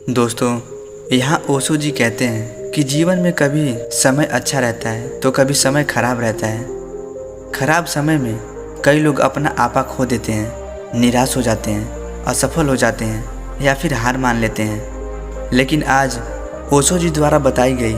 दोस्तों, यहाँ ओशो जी कहते हैं कि जीवन में कभी समय अच्छा रहता है तो कभी समय खराब रहता है। खराब समय में कई लोग अपना आपा खो देते हैं, निराश हो जाते हैं, असफल हो जाते हैं या फिर हार मान लेते हैं। लेकिन आज ओशो जी द्वारा बताई गई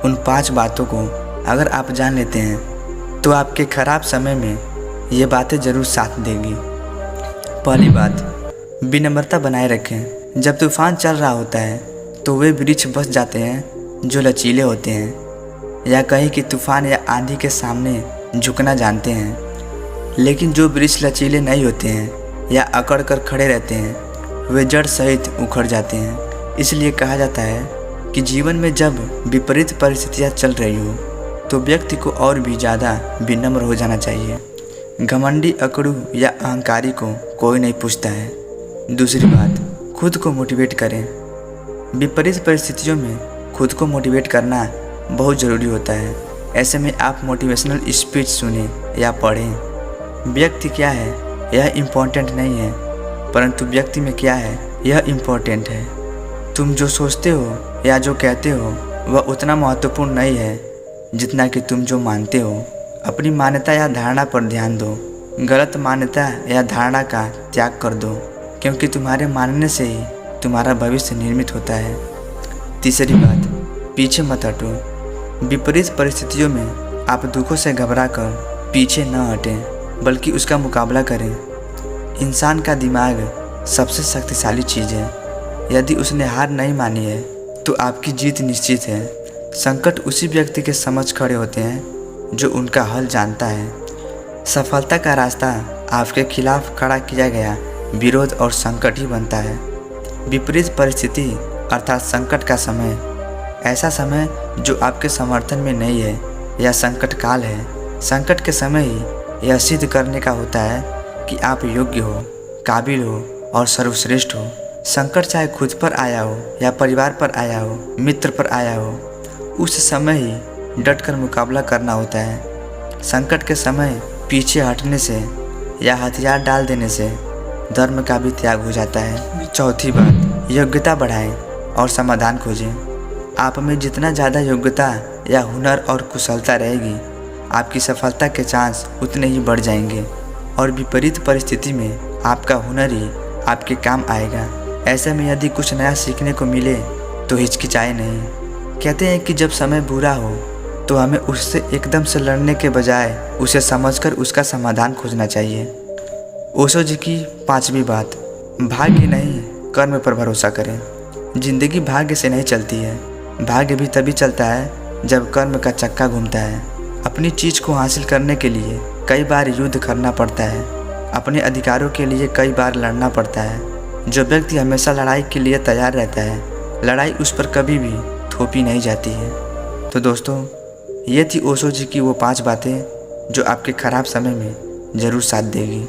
उन 5 बातों को अगर आप जान लेते हैं तो आपके खराब समय में ये बातें ज़रूर साथ देंगी। पहली बात, विनम्रता बनाए रखें। जब तूफान चल रहा होता है तो वे वृक्ष बस जाते हैं जो लचीले होते हैं, या कहीं कि तूफान या आंधी के सामने झुकना जानते हैं। लेकिन जो वृक्ष लचीले नहीं होते हैं या अकड़ कर खड़े रहते हैं वे जड़ सहित उखड़ जाते हैं। इसलिए कहा जाता है कि जीवन में जब विपरीत परिस्थितियाँ चल रही हो तो व्यक्ति को और भी ज़्यादा विनम्र हो जाना चाहिए। घमंडी, अकड़ू या अहंकारी को कोई नहीं पूछता है। दूसरी बात, खुद को मोटिवेट करें। विपरीत परिस्थितियों में खुद को मोटिवेट करना बहुत ज़रूरी होता है। ऐसे में आप मोटिवेशनल स्पीच सुनें या पढ़ें। व्यक्ति क्या है यह इम्पोर्टेंट नहीं है, परंतु व्यक्ति में क्या है यह इम्पोर्टेंट है। तुम जो सोचते हो या जो कहते हो वह उतना महत्वपूर्ण नहीं है जितना कि तुम जो मानते हो। अपनी मान्यता या धारणा पर ध्यान दो। गलत मान्यता या धारणा का त्याग कर दो, क्योंकि तुम्हारे मानने से ही तुम्हारा भविष्य निर्मित होता है। तीसरी बात, पीछे मत हटो। विपरीत परिस्थितियों में आप दुखों से घबराकर पीछे न हटें, बल्कि उसका मुकाबला करें। इंसान का दिमाग सबसे शक्तिशाली चीज़ है। यदि उसने हार नहीं मानी है तो आपकी जीत निश्चित है। संकट उसी व्यक्ति के समक्ष खड़े होते हैं जो उनका हल जानता है। सफलता का रास्ता आपके खिलाफ खड़ा किया गया विरोध और संकट ही बनता है। विपरीत परिस्थिति अर्थात संकट का समय, ऐसा समय जो आपके समर्थन में नहीं है या संकट काल है। संकट के समय ही यह सिद्ध करने का होता है कि आप योग्य हो, काबिल हो और सर्वश्रेष्ठ हो। संकट चाहे खुद पर आया हो या परिवार पर आया हो, मित्र पर आया हो, उस समय ही डटकर मुकाबला करना होता है। संकट के समय पीछे हटने से या हथियार डाल देने से धर्म का भी त्याग हो जाता है। चौथी बात, योग्यता बढ़ाएं और समाधान खोजें। आप में जितना ज़्यादा योग्यता या हुनर और कुशलता रहेगी, आपकी सफलता के चांस उतने ही बढ़ जाएंगे और विपरीत परिस्थिति में आपका हुनर ही आपके काम आएगा। ऐसे में यदि कुछ नया सीखने को मिले तो हिचकिचाए नहीं। कहते हैं कि जब समय बुरा हो तो हमें उससे एकदम से लड़ने के बजाय उसे समझकर उसका समाधान खोजना चाहिए। ओशो जी की 5वीं बात, भाग्य नहीं कर्म पर भरोसा करें। जिंदगी भाग्य से नहीं चलती है। भाग्य भी तभी चलता है जब कर्म का चक्का घूमता है। अपनी चीज़ को हासिल करने के लिए कई बार युद्ध करना पड़ता है। अपने अधिकारों के लिए कई बार लड़ना पड़ता है। जो व्यक्ति हमेशा लड़ाई के लिए तैयार रहता है, लड़ाई उस पर कभी भी थोपी नहीं जाती है। तो दोस्तों, ये थी ओशो जी की वो 5 बातें जो आपके ख़राब समय में ज़रूर साथ देगी।